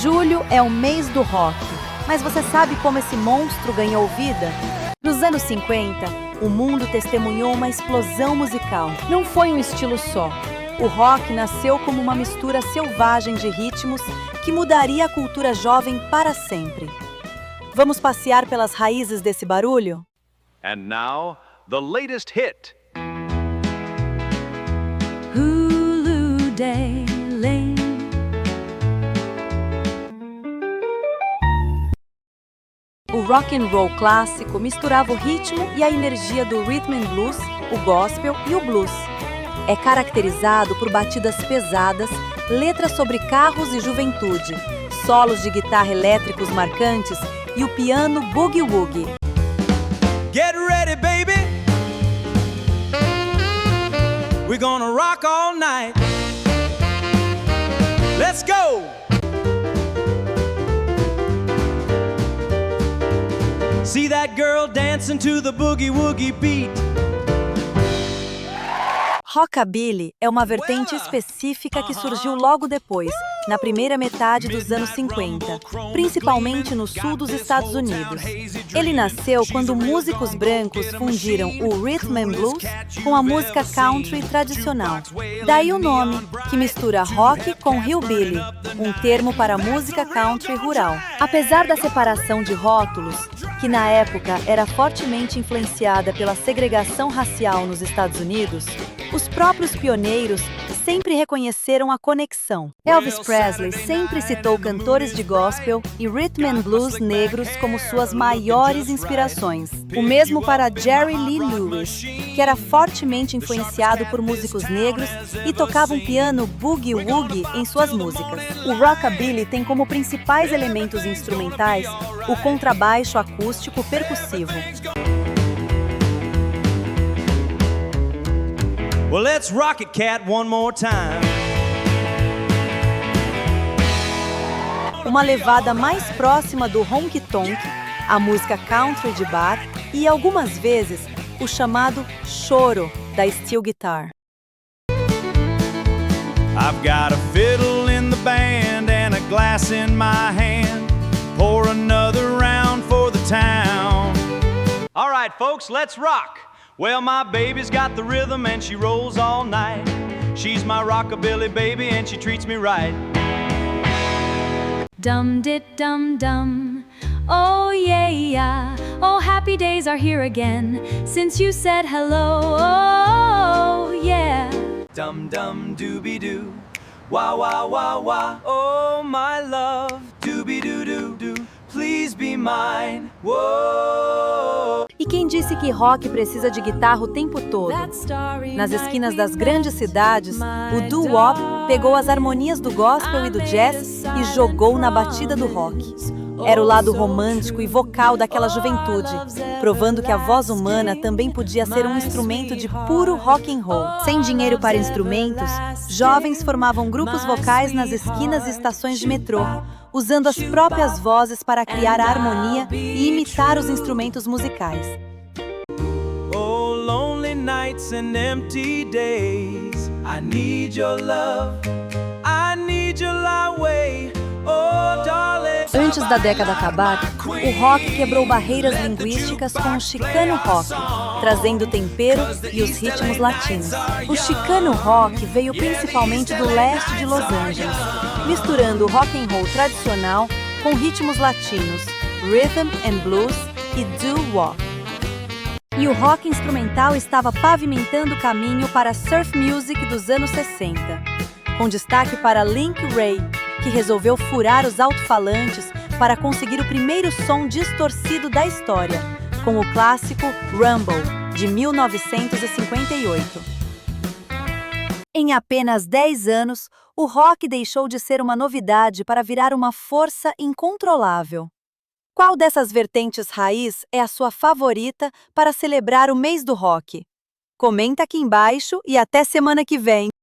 Julho é o mês do rock, mas você sabe como esse monstro ganhou vida? Nos anos 50, o mundo testemunhou uma explosão musical. Não foi um estilo só. O rock nasceu como uma mistura selvagem de ritmos que mudaria a cultura jovem para sempre. Vamos passear pelas raízes desse barulho? And now, the latest hit. Hulu Daily. O rock and roll clássico misturava o ritmo e a energia do rhythm and blues, o gospel e o blues. É caracterizado por batidas pesadas, letras sobre carros e juventude, solos de guitarra elétricos marcantes e o piano boogie-woogie. Get ready, baby. We're gonna rock all night. Let's go. See that girl dancing to the boogie-woogie beat. Rockabilly é uma vertente específica que surgiu logo depois, na primeira metade dos anos 50, principalmente no sul dos Estados Unidos. Ele nasceu quando músicos brancos fundiram o rhythm and blues com a música country tradicional. Daí o nome, que mistura rock com hillbilly, um termo para música country rural. Apesar da separação de rótulos, que na época era fortemente influenciada pela segregação racial nos Estados Unidos, os próprios pioneiros sempre reconheceram a conexão. Elvis Presley sempre citou cantores de gospel e rhythm and blues negros como suas maiores inspirações. O mesmo para Jerry Lee Lewis, que era fortemente influenciado por músicos negros e tocava um piano boogie-woogie em suas músicas. O rockabilly tem como principais elementos instrumentais o contrabaixo acústico percussivo. Well, let's rock it, cat, one more time. Uma levada mais próxima do honky-tonk, a música country de bar e, algumas vezes, o chamado choro da steel guitar. I've got a fiddle in the band and a glass in my hand. Pour another round for the town. All right, folks, let's rock. Well, my baby's got the rhythm and she rolls all night. She's my rockabilly baby and she treats me right. Dum-dit-dum-dum, oh yeah. Oh, happy days are here again since you said hello, oh yeah. Dum-dum-dooby-doo, wah-wah-wah-wah. Oh, my love, dooby-doo-doo-doo, please be mine, whoa. E quem disse que rock precisa de guitarra o tempo todo? Nas esquinas das grandes cidades, o doo-wop pegou as harmonias do gospel e do jazz e jogou na batida do rock. Era o lado romântico e vocal daquela juventude, provando que a voz humana também podia ser um instrumento de puro rock and roll. Sem dinheiro para instrumentos, jovens formavam grupos vocais nas esquinas e estações de metrô, usando as próprias vozes para criar a harmonia e imitar os instrumentos musicais. Oh, lonely nights and empty days. I need your love. I need your light way. Oh, darling. Antes da década acabar, o rock quebrou barreiras linguísticas com o chicano rock, trazendo tempero e os ritmos latinos. O chicano rock veio principalmente do leste de Los Angeles, misturando o rock and roll tradicional com ritmos latinos, rhythm and blues e doo-wop. E o rock instrumental estava pavimentando o caminho para a surf music dos anos 60, com destaque para Link Wray, que resolveu furar os alto-falantes para conseguir o primeiro som distorcido da história, com o clássico Rumble, de 1958. Em apenas 10 anos, o rock deixou de ser uma novidade para virar uma força incontrolável. Qual dessas vertentes raiz é a sua favorita para celebrar o mês do rock? Comenta aqui embaixo e até semana que vem!